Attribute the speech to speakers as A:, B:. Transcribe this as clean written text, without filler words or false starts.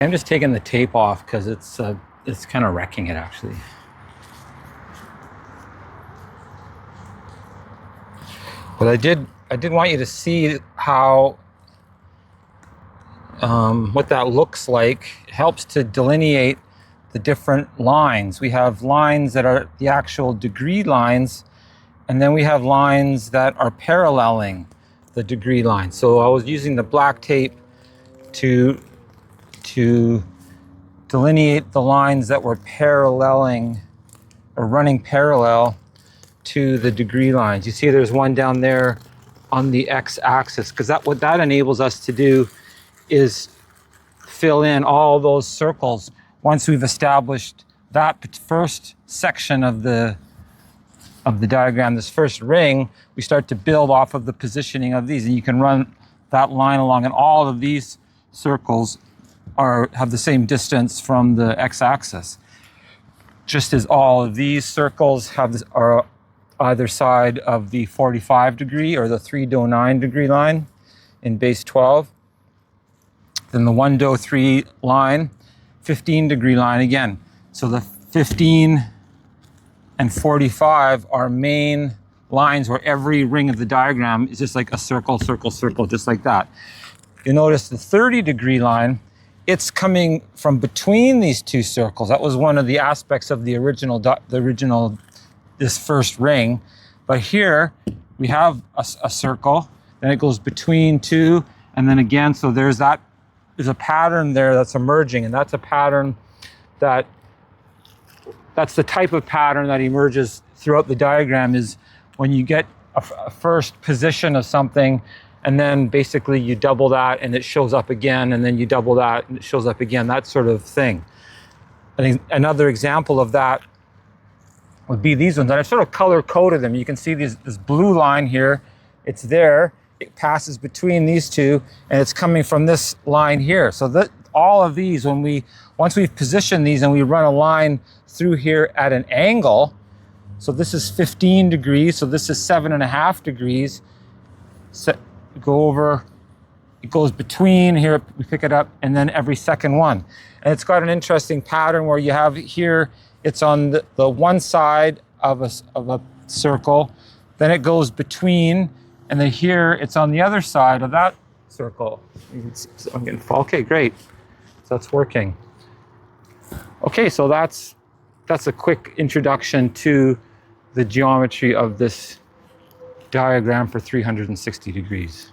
A: I'm just taking the tape off because it's kind of wrecking it actually. But I did want you to see how what that looks like. It helps to delineate the different lines. We have lines that are the actual degree lines, and then we have lines that are paralleling the degree line. So I was using the black tape to delineate the lines that were paralleling or running parallel to the degree lines. You see there's one down there on the x-axis, because what that enables us to do is fill in all those circles. Once we've established that first section of the diagram, this first ring, we start to build off of the positioning of these, and you can run that line along, and all of these circles have the same distance from the x-axis, just as all of these circles are either side of the 45 degree or the 3 do 9 degree line in base 12. Then the 1 do 3 line, 15 degree line again. So the 15 and 45 are main lines where every ring of the diagram is just like a circle, circle, circle, just like that. You notice the 30 degree line, it's coming from between these two circles. That was one of the aspects of the original this first ring. But here we have a circle, then it goes between two, and then again, so there's a pattern there that's emerging, and that's a pattern that's the type of pattern that emerges throughout the diagram, is when you get a first position of something, and then basically you double that and it shows up again, and then you double that and it shows up again, that sort of thing. I think another example of that would be these ones, and I've sort of color coded them. You can see this blue line here, it's there, it passes between these two, and it's coming from this line here. So that all of these, once we've positioned these and we run a line through here at an angle, so this is 15 degrees, so this is 7.5 degrees, go over, it goes between here, we pick it up, and then every second one. And it's got an interesting pattern where you have here, it's on the one side of a circle, then it goes between, and then here it's on the other side of that circle. You can see, so I'm getting, okay, great. So that's working. Okay, so that's a quick introduction to the geometry of this diagram for 360 degrees.